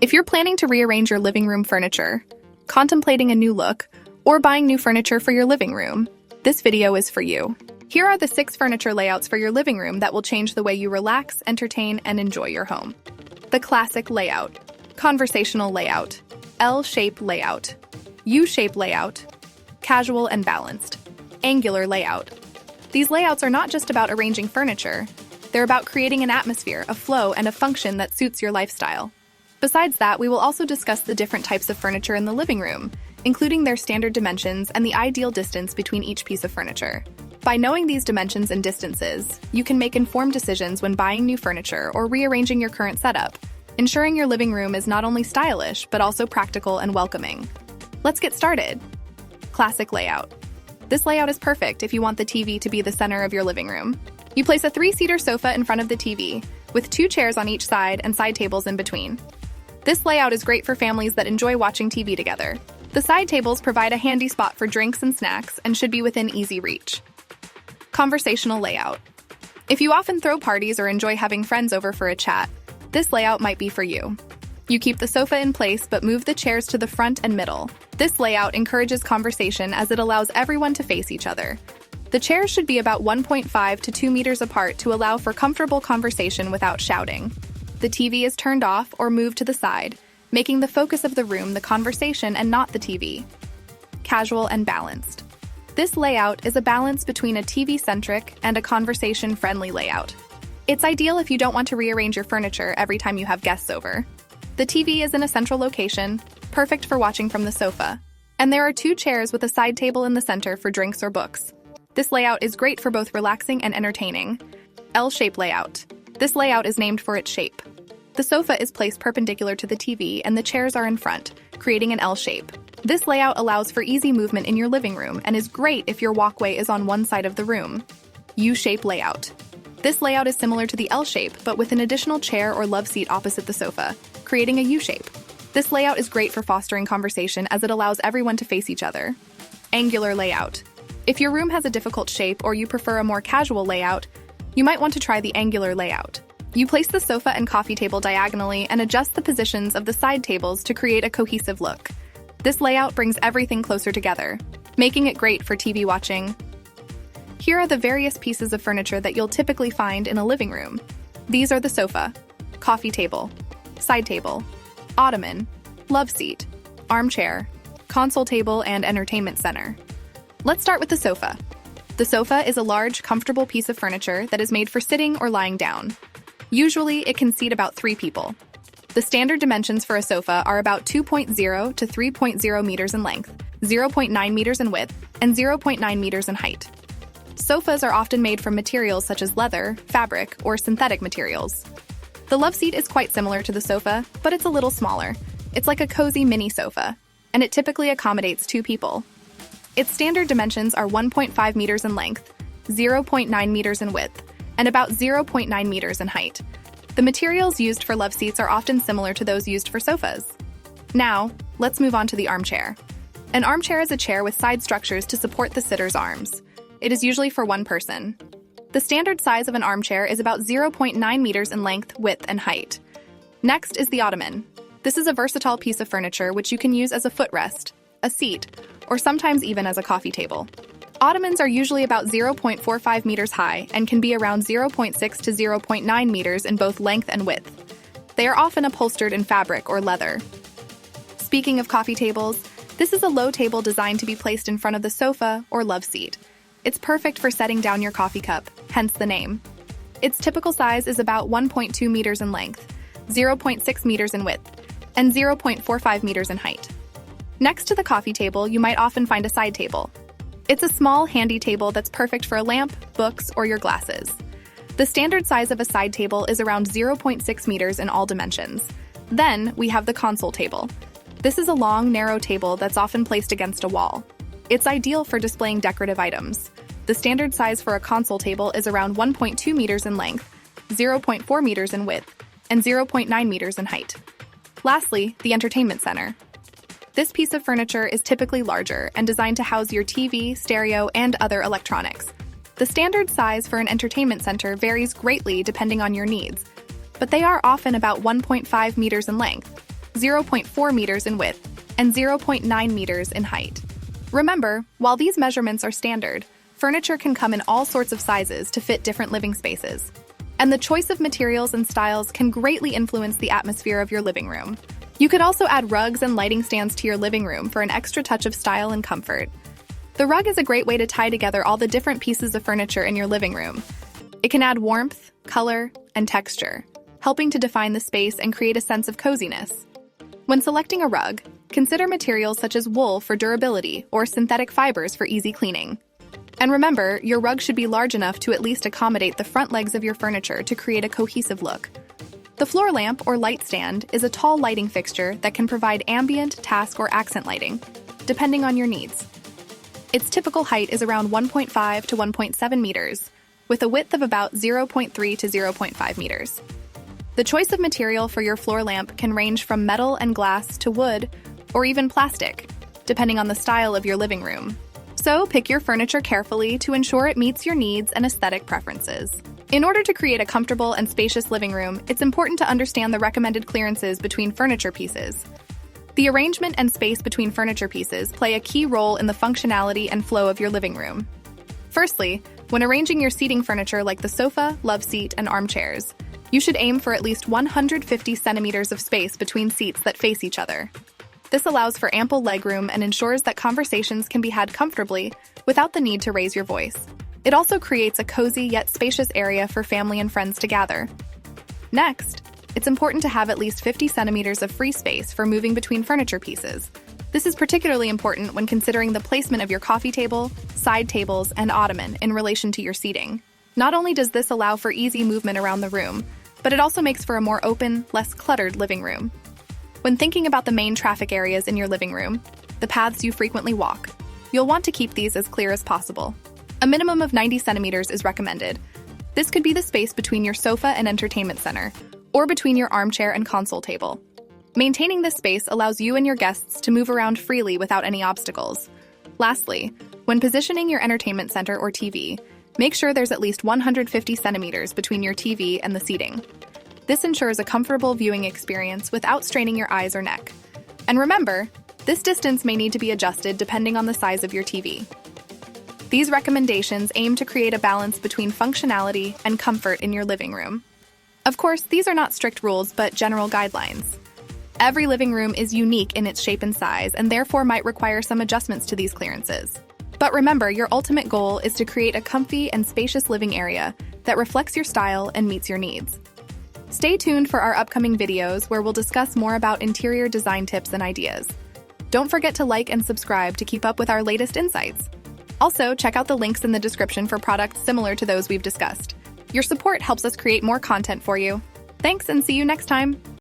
If you're planning to rearrange your living room furniture, contemplating a new look, or buying new furniture for your living room, this video is for you. Here are the 6 furniture layouts for your living room that will change the way you relax, entertain, and enjoy your home. The classic layout, conversational layout, L-shape layout, U-shape layout, casual and balanced, angular layout. These layouts are not just about arranging furniture, they're about creating an atmosphere, a flow, and a function that suits your lifestyle. Besides that, we will also discuss the different types of furniture in the living room, including their standard dimensions and the ideal distance between each piece of furniture. By knowing these dimensions and distances, you can make informed decisions when buying new furniture or rearranging your current setup, ensuring your living room is not only stylish, but also practical and welcoming. Let's get started. Classic layout. This layout is perfect if you want the TV to be the center of your living room. You place a 3-seater sofa in front of the TV, with 2 chairs on each side and side tables in between. This layout is great for families that enjoy watching TV together. The side tables provide a handy spot for drinks and snacks and should be within easy reach. Conversational layout. If you often throw parties or enjoy having friends over for a chat, this layout might be for you. You keep the sofa in place but move the chairs to the front and middle. This layout encourages conversation as it allows everyone to face each other. The chairs should be about 1.5 to 2 meters apart to allow for comfortable conversation without shouting. The TV is turned off or moved to the side, making the focus of the room the conversation and not the TV. Casual and balanced. This layout is a balance between a TV-centric and a conversation-friendly layout. It's ideal if you don't want to rearrange your furniture every time you have guests over. The TV is in a central location, perfect for watching from the sofa, and there are 2 chairs with a side table in the center for drinks or books. This layout is great for both relaxing and entertaining. L-shape layout. This layout is named for its shape. The sofa is placed perpendicular to the TV and the chairs are in front, creating an L shape. This layout allows for easy movement in your living room and is great if your walkway is on one side of the room. U-shape layout. This layout is similar to the L shape, but with an additional chair or love seat opposite the sofa, creating a U-shape. This layout is great for fostering conversation as it allows everyone to face each other. Angular layout. If your room has a difficult shape or you prefer a more casual layout, you might want to try the angular layout. You place the sofa and coffee table diagonally and adjust the positions of the side tables to create a cohesive look. This layout brings everything closer together, making it great for TV watching. Here are the various pieces of furniture that you'll typically find in a living room. These are the sofa, coffee table, side table, ottoman, love seat, armchair, console table, and entertainment center. Let's start with the sofa. The sofa is a large, comfortable piece of furniture that is made for sitting or lying down. Usually, it can seat about 3 people. The standard dimensions for a sofa are about 2.0 to 3.0 meters in length, 0.9 meters in width, and 0.9 meters in height. Sofas are often made from materials such as leather, fabric, or synthetic materials. The love seat is quite similar to the sofa, but it's a little smaller. It's like a cozy mini sofa, and it typically accommodates 2 people. Its standard dimensions are 1.5 meters in length, 0.9 meters in width, and about 0.9 meters in height. The materials used for love seats are often similar to those used for sofas. Now, let's move on to the armchair. An armchair is a chair with side structures to support the sitter's arms. It is usually for 1 person. The standard size of an armchair is about 0.9 meters in length, width, and height. Next is the ottoman. This is a versatile piece of furniture which you can use as a footrest, a seat, or sometimes even as a coffee table. Ottomans are usually about 0.45 meters high and can be around 0.6 to 0.9 meters in both length and width. They are often upholstered in fabric or leather. Speaking of coffee tables, this is a low table designed to be placed in front of the sofa or love seat. It's perfect for setting down your coffee cup, hence the name. Its typical size is about 1.2 meters in length, 0.6 meters in width, and 0.45 meters in height. Next to the coffee table, you might often find a side table. It's a small, handy table that's perfect for a lamp, books, or your glasses. The standard size of a side table is around 0.6 meters in all dimensions. Then, we have the console table. This is a long, narrow table that's often placed against a wall. It's ideal for displaying decorative items. The standard size for a console table is around 1.2 meters in length, 0.4 meters in width, and 0.9 meters in height. Lastly, the entertainment center. This piece of furniture is typically larger and designed to house your TV, stereo, and other electronics. The standard size for an entertainment center varies greatly depending on your needs, but they are often about 1.5 meters in length, 0.4 meters in width, and 0.9 meters in height. Remember, while these measurements are standard, furniture can come in all sorts of sizes to fit different living spaces. And the choice of materials and styles can greatly influence the atmosphere of your living room. You could also add rugs and lighting stands to your living room for an extra touch of style and comfort. The rug is a great way to tie together all the different pieces of furniture in your living room. It can add warmth, color, and texture, helping to define the space and create a sense of coziness. When selecting a rug, consider materials such as wool for durability or synthetic fibers for easy cleaning. And remember, your rug should be large enough to at least accommodate the front legs of your furniture to create a cohesive look. The floor lamp or light stand is a tall lighting fixture that can provide ambient, task, or accent lighting, depending on your needs. Its typical height is around 1.5 to 1.7 meters, with a width of about 0.3 to 0.5 meters. The choice of material for your floor lamp can range from metal and glass to wood, or even plastic, depending on the style of your living room. So pick your furniture carefully to ensure it meets your needs and aesthetic preferences. In order to create a comfortable and spacious living room, it's important to understand the recommended clearances between furniture pieces. The arrangement and space between furniture pieces play a key role in the functionality and flow of your living room. Firstly, when arranging your seating furniture like the sofa, love seat, and armchairs, you should aim for at least 150 centimeters of space between seats that face each other. This allows for ample legroom and ensures that conversations can be had comfortably without the need to raise your voice. It also creates a cozy yet spacious area for family and friends to gather. Next, it's important to have at least 50 centimeters of free space for moving between furniture pieces. This is particularly important when considering the placement of your coffee table, side tables, and ottoman in relation to your seating. Not only does this allow for easy movement around the room, but it also makes for a more open, less cluttered living room. When thinking about the main traffic areas in your living room, the paths you frequently walk, you'll want to keep these as clear as possible. A minimum of 90 centimeters is recommended. This could be the space between your sofa and entertainment center, or between your armchair and console table. Maintaining this space allows you and your guests to move around freely without any obstacles. Lastly, when positioning your entertainment center or TV, make sure there's at least 150 centimeters between your TV and the seating. This ensures a comfortable viewing experience without straining your eyes or neck. And remember, this distance may need to be adjusted depending on the size of your TV. These recommendations aim to create a balance between functionality and comfort in your living room. Of course, these are not strict rules, but general guidelines. Every living room is unique in its shape and size, and therefore might require some adjustments to these clearances. But remember, your ultimate goal is to create a comfy and spacious living area that reflects your style and meets your needs. Stay tuned for our upcoming videos where we'll discuss more about interior design tips and ideas. Don't forget to like and subscribe to keep up with our latest insights. Also, check out the links in the description for products similar to those we've discussed. Your support helps us create more content for you. Thanks, and see you next time!